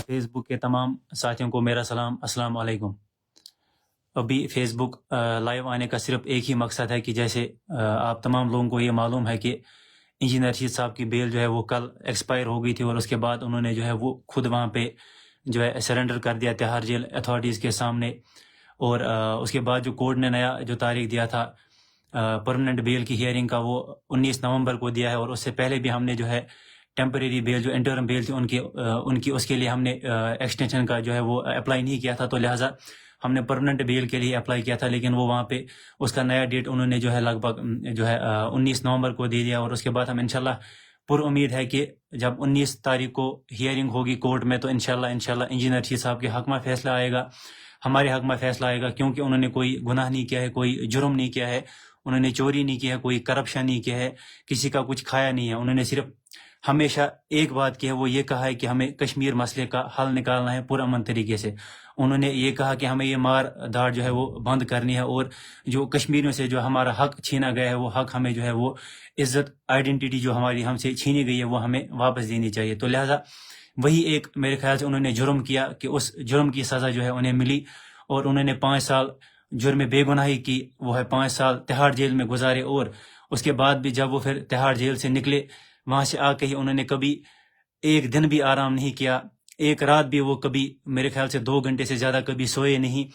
Face بک کے تمام ساتھیوں کو میرا سلام، السلام علیکم۔ ابھی فیس بک لائیو آنے کا صرف ایک ہی مقصد ہے کہ جیسے آپ تمام لوگوں کو یہ معلوم ہے کہ انجینئر رشید صاحب کی بیل جو ہے وہ کل ایکسپائر ہو گئی تھی، اور اس کے بعد انہوں نے جو ہے وہ خود وہاں پہ جو ہے سرنڈر کر دیا تہاڑ جیل اتھارٹیز کے سامنے، اور اس کے بعد جو کورٹ نے نیا جو تاریخ دیا تھا پرماننٹ بیل کی ہیئرنگ کا، وہ 19 نومبر کو دیا ہے، اور اس سے پہلے بھی ہم نے جو ہے ٹیمپریری بیل جو انٹرم بیل تھی ان کی اس کے لیے ہم نے ایکسٹینشن کا جو ہے وہ اپلائی نہیں کیا تھا، تو لہٰذا ہم نے پرماننٹ بیل کے لیے اپلائی کیا تھا، لیکن وہ وہاں پہ اس کا نیا ڈیٹ انہوں نے جو ہے لگ بھگ جو ہے 19 نومبر کو دے دیا، اور اس کے بعد ہم انشاءاللہ پر امید ہے کہ جب 19 تاریخ کو ہیئرنگ ہوگی کورٹ میں، تو انشاءاللہ انجینئر رشید صاحب کے حق میں فیصلہ آئے گا، ہمارے حق میں فیصلہ آئے گا، کیونکہ انہوں نے کوئی گناہ نہیں کیا ہے، کوئی جرم نہیں کیا ہے، انہوں نے چوری نہیں کیا ہے، کوئی کرپشن نہیں کیا ہے، کسی کا کچھ کھایا نہیں ہے۔ انہوں نے صرف ہمیشہ ایک بات کی ہے، وہ یہ کہا ہے کہ ہمیں کشمیر مسئلے کا حل نکالنا ہے پرامن طریقے سے۔ انہوں نے یہ کہا کہ ہمیں یہ مار دھاڑ جو ہے وہ بند کرنی ہے، اور جو کشمیریوں سے جو ہمارا حق چھینا گیا ہے، وہ حق ہمیں جو ہے وہ عزت آئیڈینٹی جو ہماری ہم سے چھینی گئی ہے، وہ ہمیں واپس دینی چاہیے۔ تو لہٰذا وہی ایک میرے خیال سے انہوں نے جرم کیا کہ اس جرم کی سزا جو ہے انہیں ملی، اور انہوں نے 5 سال جرم بے گناہی کی، وہ ہے 5 سال تہاڑ جیل میں گزارے، اور اس کے بعد بھی جب وہ پھر تہاڑ جیل سے نکلے، وہاں سے آ کے ہی انہوں نے کبھی ایک دن بھی آرام نہیں کیا، ایک رات بھی وہ کبھی میرے خیال سے 2 گھنٹے سے زیادہ کبھی سوئے نہیں،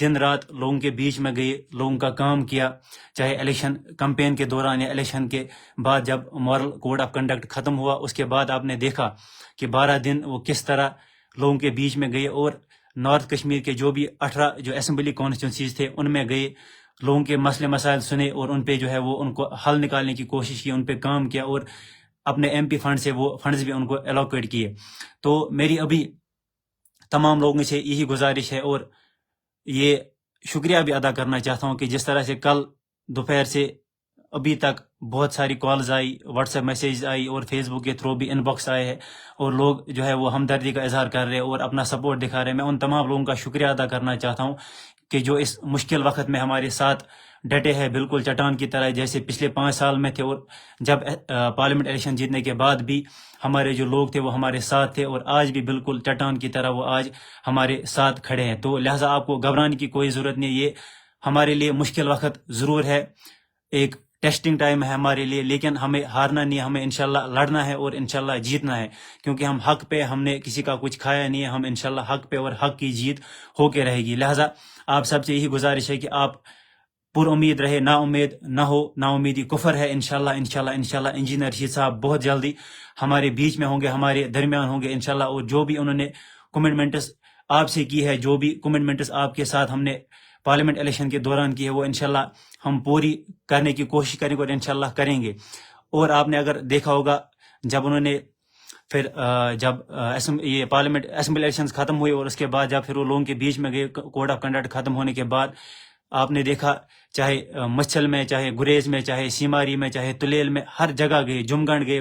دن رات لوگوں کے بیچ میں گئے، لوگوں کا کام کیا، چاہے الیکشن کمپین کے دوران یا الیکشن کے بعد جب مارل کوڈ آف کنڈکٹ ختم ہوا، اس کے بعد آپ نے دیکھا کہ 12 دن وہ کس طرح لوگوں کے بیچ میں گئے، اور نارتھ کشمیر کے جو بھی 18 جو اسمبلی کانسٹیٹوئنسیز تھے ان میں گئے، لوگوں کے مسئلے مسائل سنے، اور ان پہ جو ہے وہ ان کو حل نکالنے کی کوشش کی، ان پہ کام کیا، اور اپنے ایم پی فنڈ سے وہ فنڈز بھی ان کو الوکیٹ کیے۔ تو میری ابھی تمام لوگوں سے یہی گزارش ہے، اور یہ شکریہ بھی ادا کرنا چاہتا ہوں کہ جس طرح سے کل دوپہر سے ابھی تک بہت ساری کالز آئی، واٹس ایپ میسیج آئی، اور فیس بک کے تھرو بھی ان باکس آئے ہیں، اور لوگ جو ہے وہ ہمدردی کا اظہار کر رہے ہیں اور اپنا سپورٹ دکھا رہے ہیں۔ میں ان تمام لوگوں کا شکریہ ادا کرنا چاہتا ہوں کہ جو اس مشکل وقت میں ہمارے ساتھ ڈٹے ہیں، بالکل چٹان کی طرح، جیسے پچھلے 5 سال میں تھے، اور جب پارلیمنٹ الیکشن جیتنے کے بعد بھی ہمارے جو لوگ تھے وہ ہمارے ساتھ تھے، اور آج بھی بالکل چٹان کی طرح وہ آج ہمارے ساتھ کھڑے ہیں۔ تو لہٰذا آپ کو گھبرانے کی کوئی ضرورت نہیں، یہ ہمارے لیے مشکل وقت ضرور ہے، ایک ٹیسٹنگ ٹائم ہے ہمارے لیے، لیکن ہمیں ہارنا نہیں ہے، ہمیں انشاءاللہ لڑنا ہے اور انشاءاللہ جیتنا ہے، کیونکہ ہم حق پہ، ہم نے کسی کا کچھ کھایا نہیں ہے، ہم انشاءاللہ حق پہ، اور حق کی جیت ہو کے رہے گی۔ لہٰذا آپ سب سے یہی گزارش ہے کہ آپ پر امید رہے، نا امید نہ ہو، نا امیدی کفر ہے۔ انشاءاللہ انجینئر رشید صاحب بہت جلدی ہمارے بیچ میں ہوں گے، ہمارے درمیان ہوں گے انشاءاللہ، اور جو بھی انہوں نے کمٹمنٹس آپ سے کی ہے، جو بھی کمٹمنٹس آپ کے ساتھ ہم نے پارلیمنٹ الیکشن کے دوران کی ہے، وہ انشاءاللہ ہم پوری کرنے کی کوشش کریں گے، اور انشاءاللہ کریں گے۔ اور آپ نے اگر دیکھا ہوگا جب انہوں نے پھر جب یہ پارلیمنٹ اسمبلی الیکشنز ختم ہوئے، اور اس کے بعد جب پھر وہ لوگوں کے بیچ میں گئے کوڈ آف کنڈکٹ ختم ہونے کے بعد، آپ نے دیکھا چاہے مچھل میں، چاہے گریز میں، چاہے سیماری میں، چاہے تلیل میں، ہر جگہ گئے، جمگنڈ گئے،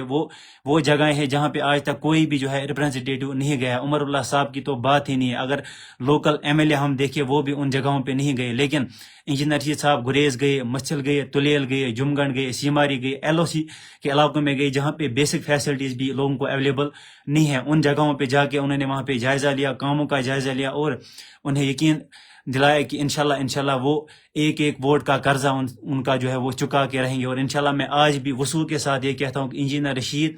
وہ جگہیں ہیں جہاں پہ آج تک کوئی بھی جو ہے ریپرزنٹیٹیو نہیں گیا۔ عمر اللہ صاحب کی تو بات ہی نہیں ہے، اگر لوکل ایم ایل اے ہم دیکھیں وہ بھی ان جگہوں پہ نہیں گئے، لیکن انجینئر رشید صاحب گریز گئے، مچھل گئے، تلیل گئے، جمگنڈ گئے، سیماری گئے، ایل او سی کے علاقوں میں گئے، جہاں پہ بیسک فیسلٹیز بھی لوگوں کو اویلیبل نہیں ہے، ان جگہوں پہ جا کے انہوں نے وہاں پہ جائزہ لیا، کاموں کا جائزہ لیا، اور انہیں یقین دلایا کہ انشاءاللہ وہ ایک ایک ووٹ کا قرضہ ان کا جو ہے وہ چکا کے رہیں گے۔ اور انشاءاللہ میں آج بھی وصول کے ساتھ یہ کہتا ہوں کہ انجینئر رشید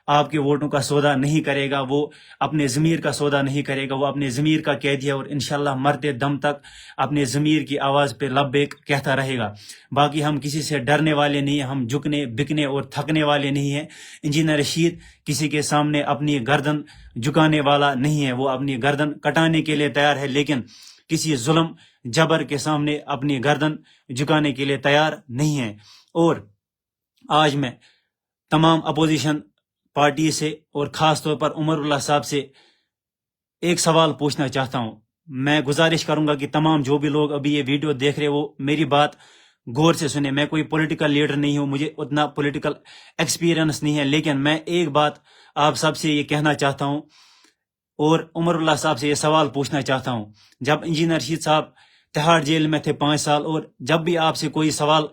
آپ کے ووٹوں کا سودا نہیں کرے گا، وہ اپنے ضمیر کا سودا نہیں کرے گا، وہ اپنے ضمیر کا قیدی ہے، اور انشاءاللہ مرتے دم تک اپنے ضمیر کی آواز پہ لبیک کہتا رہے گا۔ باقی ہم کسی سے ڈرنے والے نہیں ہیں، ہم جھکنے بکنے اور تھکنے والے نہیں ہیں۔ انجینئر رشید کسی کے سامنے اپنی گردن جھکانے والا نہیں ہے، وہ اپنی گردن کٹانے کے لیے تیار ہے، لیکن کسی ظلم جبر کے سامنے اپنی گردن جھکانے کے لیے تیار نہیں ہے۔ اور آج میں تمام اپوزیشن پارٹی سے اور خاص طور پر عمر اللہ صاحب سے ایک سوال پوچھنا چاہتا ہوں۔ میں گزارش کروں گا کہ تمام جو بھی لوگ ابھی یہ ویڈیو دیکھ رہے وہ میری بات غور سے سنیں۔ میں کوئی پولیٹیکل لیڈر نہیں ہوں، مجھے اتنا پولیٹیکل ایکسپیرینس نہیں ہے، لیکن میں ایک بات آپ سب سے یہ کہنا چاہتا ہوں، اور عمر اللہ صاحب سے یہ سوال پوچھنا چاہتا ہوں۔ جب انجینئر رشید صاحب تہاڑ جیل میں تھے 5 سال، اور جب بھی آپ سے کوئی سوال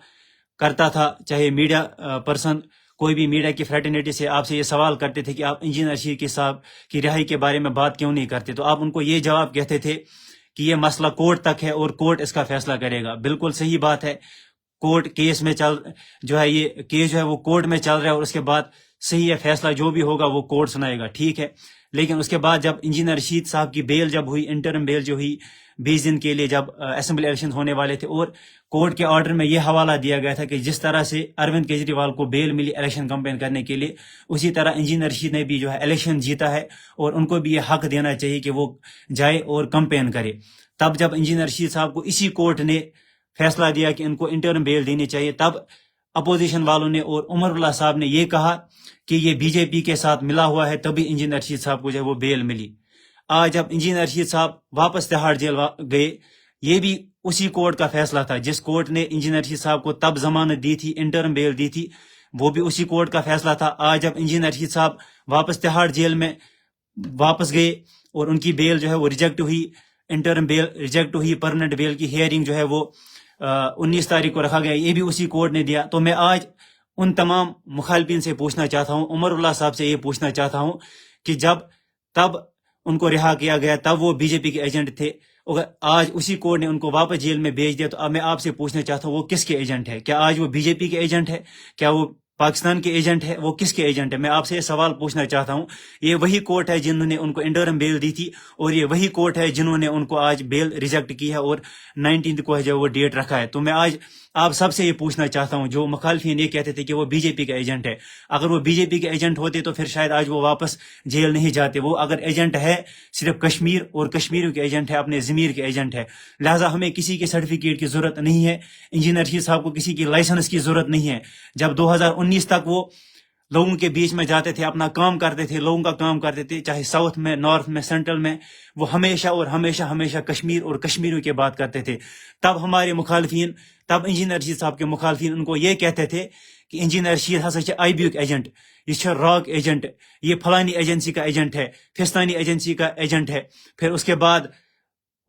کرتا تھا، چاہے میڈیا پرسن کوئی بھی میڈیا کی فریٹرنیٹی سے آپ سے یہ سوال کرتے تھے کہ آپ انجینئر رشید صاحب کی رہائی کے بارے میں بات کیوں نہیں کرتے، تو آپ ان کو یہ جواب کہتے تھے کہ یہ مسئلہ کورٹ تک ہے اور کورٹ اس کا فیصلہ کرے گا۔ بالکل صحیح بات ہے، کورٹ کیس میں یہ کیس جو ہے وہ کورٹ میں چل رہا ہے، اور اس کے بعد صحیح ہے، فیصلہ جو بھی ہوگا وہ کورٹ سنائے گا، ٹھیک ہے۔ لیکن اس کے بعد جب انجینئر رشید صاحب کی بیل جب ہوئی، انٹرم بیل جو ہوئی 20 دن کے لیے، جب اسمبلی الیکشن ہونے والے تھے، اور کورٹ کے آرڈر میں یہ حوالہ دیا گیا تھا کہ جس طرح سے اروند کیجریوال کو بیل ملی الیکشن کمپین کرنے کے لیے، اسی طرح انجینئر رشید نے بھی جو ہے الیکشن جیتا ہے، اور ان کو بھی یہ حق دینا چاہیے کہ وہ جائے اور کمپین کرے۔ تب جب انجینئر رشید صاحب کو اسی کورٹ نے فیصلہ دیا کہ ان کو انٹرم بیل دینی چاہیے، تب اپوزیشن والوں نے اور عمر اللہ صاحب نے یہ کہا کہ یہ بی جے پی کے ساتھ ملا ہوا ہے، تبھی انجینئر رشید صاحب کو جو ہے وہ بیل ملی۔ آج جب انجینئر رشید صاحب واپس تہاڑ جیل گئے، یہ بھی اسی کورٹ کا فیصلہ تھا جس کورٹ نے انجینئر رشید صاحب کو تب ضمانت دی تھی، انٹرم بیل دی تھی، وہ بھی اسی کورٹ کا فیصلہ تھا۔ آج جب انجینئر رشید صاحب واپس تہاڑ جیل میں واپس گئے اور ان کی بیل جو ہے وہ ریجیکٹ ہوئی، انٹرم بیل ریجیکٹ ہوئی، پرمننٹ بیل کی ہیئرنگ جو ہے وہ 19 تاریخ کو رکھا گیا، یہ بھی اسی کورٹ نے دیا۔ تو میں آج ان تمام مخالفین سے پوچھنا چاہتا ہوں، عمر اللہ صاحب سے یہ پوچھنا چاہتا ہوں کہ جب تب ان کو رہا کیا گیا، تب وہ بی جے پی کے ایجنٹ تھے، اگر آج اسی کورٹ نے ان کو واپس جیل میں بھیج دیا، تو اب میں آپ سے پوچھنا چاہتا ہوں وہ کس کے ایجنٹ ہے؟ کیا آج وہ بی جے پی کے ایجنٹ ہے؟ کیا وہ پاکستان کے ایجنٹ ہے؟ وہ کس کے ایجنٹ ہے؟ میں آپ سے یہ سوال پوچھنا چاہتا ہوں۔ یہ وہی کورٹ ہے جنہوں نے ان کو انٹرم بیل دی تھی، اور یہ وہی کورٹ ہے جنہوں نے ان کو آج بیل ریجیکٹ کی ہے اور 19 کو ہے جو وہ ڈیٹ رکھا ہے۔ تو میں آج آپ سب سے یہ پوچھنا چاہتا ہوں، جو مخالفین یہ کہتے تھے کہ وہ بی جے پی کا ایجنٹ ہے، اگر وہ بی جے پی کے ایجنٹ ہوتے تو پھر شاید آج وہ واپس جیل نہیں جاتے۔ وہ اگر ایجنٹ ہے صرف کشمیر اور کشمیریوں کے ایجنٹ ہے، اپنے ضمیر کے ایجنٹ ہے، لہٰذا ہمیں کسی کے سرٹیفکیٹ کی ضرورت نہیں ہے، انجینئر رشید صاحب کو کسی کی لائسنس کی ضرورت نہیں ہے۔ جب 2019 تک وہ لوگوں کے بیچ میں جاتے تھے، اپنا کام کرتے تھے، لوگوں کا کام کرتے تھے، چاہے ساؤتھ میں، نارتھ میں، سینٹرل میں، وہ ہمیشہ اور ہمیشہ ہمیشہ کشمیر اور کشمیریوں کی بات کرتے تھے۔ تب ہمارے مخالفین، تب انجینئر رشید صاحب کے مخالفین ان کو یہ کہتے تھے کہ انجینئر رشید ہسا چھِ آئی بی یُک ایجنٹ، یہ چھِ راک ایجنٹ، یہ فلانی ایجنسی کا ایجنٹ ہے، فستانی ایجنسی کا ایجنٹ ہے۔ پھر اس کے بعد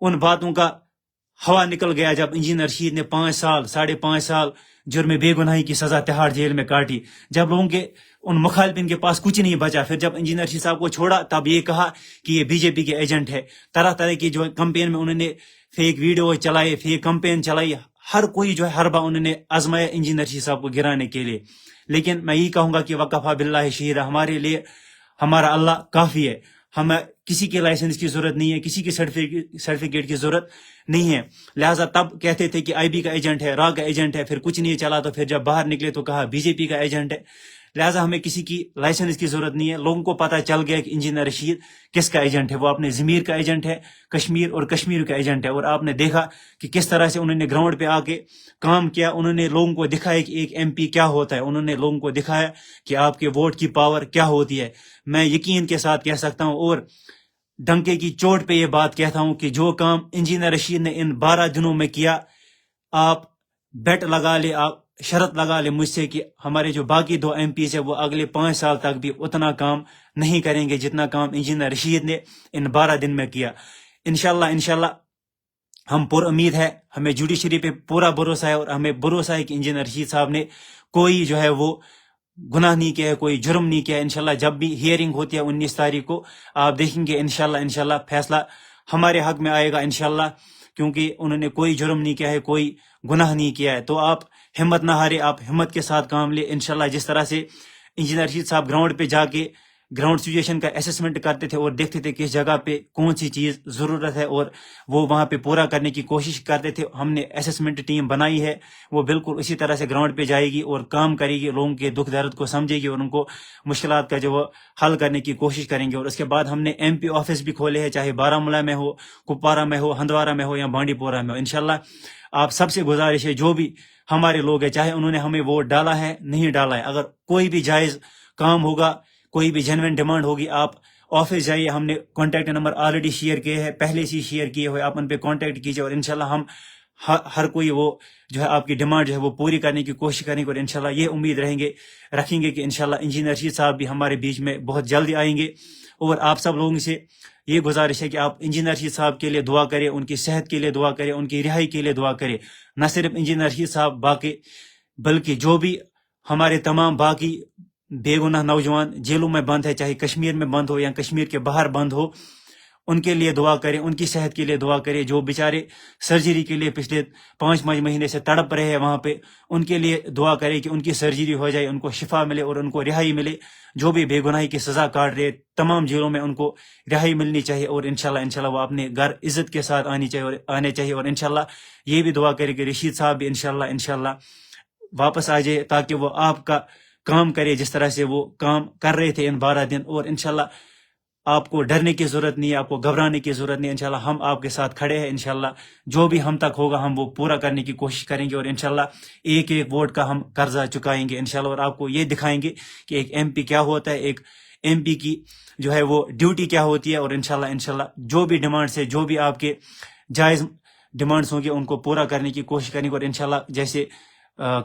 ان باتوں کا ہوا نکل گیا جب انجینئر رشید نے 5 سال 5.5 سال جرم بے گناہی کی سزا تہاڑ جیل میں کاٹی، جب لوگوں کے ان مخالفین کے پاس کچھ نہیں بچا۔ پھر جب انجینئر رشید صاحب کو چھوڑا، تب یہ کہا کہ یہ بی جے پی کے ایجنٹ ہے۔ طرح طرح کی جو کمپین میں انہوں نے فیک ویڈیو چلائے، فیک کمپین چلائی، ہر کوئی جو ہے ہر بار انہوں نے آزمایا انجینئر رشید صاحب کو گرانے کے لیے۔ لیکن میں یہ کہوں گا کہ وقفہ باللہ شہیدہ، ہمارے لیے ہمارا اللہ کافی ہے، ہمیں کسی کے لائسنس کی ضرورت نہیں ہے، کسی کے سرٹیفکیٹ کی ضرورت نہیں ہے۔ لہٰذا تب کہتے تھے کہ آئی بی کا ایجنٹ ہے، را کا ایجنٹ ہے، پھر کچھ نہیں چلا، تو پھر جب باہر نکلے تو کہا بی جے پی کا ایجنٹ ہے۔ لہٰذا ہمیں کسی کی لائسنس کی ضرورت نہیں ہے، لوگوں کو پتہ چل گیا کہ انجینئر رشید کس کا ایجنٹ ہے، وہ اپنے ضمیر کا ایجنٹ ہے، کشمیر اور کشمیر کا ایجنٹ ہے۔ اور آپ نے دیکھا کہ کس طرح سے انہوں نے گراؤنڈ پہ آ کے کام کیا، انہوں نے لوگوں کو دکھایا کہ ایک ایم پی کیا ہوتا ہے، انہوں نے لوگوں کو دکھایا کہ آپ کے ووٹ کی پاور کیا ہوتی ہے۔ میں یقین کے ساتھ کہہ سکتا ہوں اور ڈنکے کی چوٹ پہ یہ بات کہتا ہوں کہ جو کام انجینئر رشید نے ان 12 دنوں میں کیا، آپ بیٹ لگا لے، آپ شرط لگا لے مجھ سے کہ ہمارے جو باقی 2 ایم پیز ہیں وہ اگلے 5 سال تک بھی اتنا کام نہیں کریں گے جتنا کام انجینئر رشید نے ان 12 دن میں کیا۔ انشاءاللہ ہم پر امید ہے، ہمیں جوڈیشری پہ پورا بھروسہ ہے، اور ہمیں بھروسہ ہے کہ انجینئر رشید صاحب نے کوئی جو ہے وہ گناہ نہیں کیا ہے، کوئی جرم نہیں کیا ہے۔ انشاءاللہ جب بھی ہیئرنگ ہوتی ہے 19 تاریخ کو، آپ دیکھیں گے انشاءاللہ فیصلہ ہمارے حق میں آئے گا انشاءاللہ، کیونکہ انہوں نے کوئی جرم نہیں کیا ہے، کوئی گناہ نہیں کیا ہے۔ تو آپ ہمت نہ ہارے، آپ ہمت کے ساتھ کام لیں انشاءاللہ۔ جس طرح سے انجینئر رشید صاحب گراؤنڈ پہ جا کے گراؤنڈ سچویشن کا اسیسمنٹ کرتے تھے اور دیکھتے تھے کس جگہ پہ کون سی چیز ضرورت ہے اور وہ وہاں پہ پورا کرنے کی کوشش کرتے تھے، ہم نے اسیسمنٹ ٹیم بنائی ہے، وہ بالکل اسی طرح سے گراؤنڈ پہ جائے گی اور کام کرے گی، لوگوں کے دکھ درد کو سمجھے گی اور ان کو مشکلات کا جو وہ حل کرنے کی کوشش کریں گے۔ اور اس کے بعد ہم نے ایم پی آفس بھی کھولے ہیں، چاہے بارہمولہ میں ہو، کپوارہ میں ہو، ہندوارہ میں ہو یا بانڈی پورہ میں ہو۔ انشاءاللہ آپ سب سے گزارش ہے، جو بھی ہمارے لوگ ہیں، چاہے انہوں نے ہمیں ووٹ ڈالا ہے نہیں ڈالا ہے، اگر کوئی بھی جائز کام ہوگا، کوئی بھی جینوین ڈیمانڈ ہوگی، آپ آفس جائیے، ہم نے کانٹیکٹ نمبر آلریڈی شیئر کیے ہیں، پہلے سے شیئر کیے ہوئے، آپ ان پہ کانٹیکٹ کیجیے اور انشاءاللہ ہم ہر کوئی وہ جو ہے آپ کی ڈیمانڈ جو ہے وہ پوری کرنے کی کوشش کریں گے، اور انشاءاللہ یہ امید رکھیں گے کہ انشاءاللہ انجینئر رشید صاحب بھی ہمارے بیچ میں بہت جلدی آئیں گے۔ اور آپ سب لوگوں سے یہ گزارش ہے کہ آپ انجینئر رشید صاحب کے لیے دعا کریں، ان کی صحت کے لیے دعا کریں، ان کی رہائی کے لیے دعا کریں، نہ صرف انجینئر رشید صاحب باقی بلکہ جو بھی ہمارے تمام باقی بے گناہ نوجوان جیلوں میں بند ہے، چاہے کشمیر میں بند ہو یا کشمیر کے باہر بند ہو، ان کے لیے دعا کریں، ان کی صحت کے لیے دعا کریں. جو بیچارے سرجری کے لیے پچھلے 5 مہینے سے تڑپ رہے ہیں وہاں پہ، ان کے لیے دعا کریں کہ ان کی سرجری ہو جائے، ان کو شفا ملے اور ان کو رہائی ملے. جو بھی بے گناہی کی سزا کاٹ رہے تمام جیلوں میں ان کو رہائی ملنی چاہیے، اور انشاءاللہ وہ اپنے گھر عزت کے ساتھ آنے چاہیے. اور انشاءاللہ یہ بھی دعا کریں کہ رشید صاحب بھی انشاءاللہ واپس آ جائے، تاکہ وہ آپ کا کام کرے جس طرح سے وہ کام کر رہے تھے ان 12 دن. اور انشاءاللہ آپ کو ڈرنے کی ضرورت نہیں ہے، آپ کو گھبرانے کی ضرورت نہیں. انشاءاللہ ہم آپ کے ساتھ کھڑے ہیں. انشاءاللہ جو بھی ہم تک ہوگا ہم وہ پورا کرنے کی کوشش کریں گے، اور انشاءاللہ ایک ووٹ کا ہم قرضہ چکائیں گے انشاءاللہ. اور آپ کو یہ دکھائیں گے کہ ایک ایم پی کیا ہوتا ہے، ایک ایم پی کی جو ہے وہ ڈیوٹی کیا ہوتی ہے. اور انشاءاللہ جو بھی ڈیمانڈس ہے، جو بھی آپ کے جائز ڈیمانڈس ہوں گے ان کو پورا کرنے کی کوشش کریں گے. اور انشاءاللہ جیسے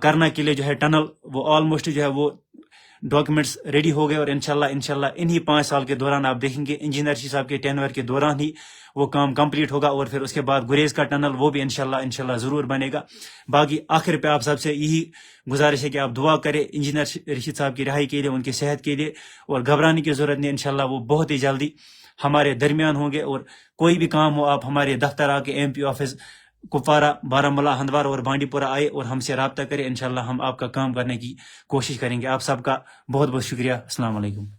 کرنا کے لیے جو ہے ٹنل، وہ آلموسٹ جو ہے وہ ڈاکیومنٹس ریڈی ہو گئے. اور انشاءاللہ انہی 5 سال کے دوران آپ دیکھیں گے انجینئر رشید صاحب کے ٹینور کے دوران ہی وہ کام کمپلیٹ ہوگا. اور پھر اس کے بعد گریز کا ٹنل وہ بھی انشاءاللہ ضرور بنے گا. باقی آخر پہ آپ سب سے یہی گزارش ہے کہ آپ دعا کریں انجینئر رشید صاحب کی رہائی کے لیے، ان کی صحت کے لیے. اور گھبرانے کی ضرورت نہیں، انشاءاللہ وہ بہت ہی جلدی ہمارے درمیان ہوں گے. اور کوئی بھی کام ہو آپ ہمارے دفتر آ کے M P office Kupwara, Baramulla, Handwara اور بانڈی پورہ آئے اور ہم سے رابطہ کریں. انشاءاللہ ہم آپ کا کام کرنے کی کوشش کریں گے. آپ سب کا بہت بہت شکریہ. السلام علیکم.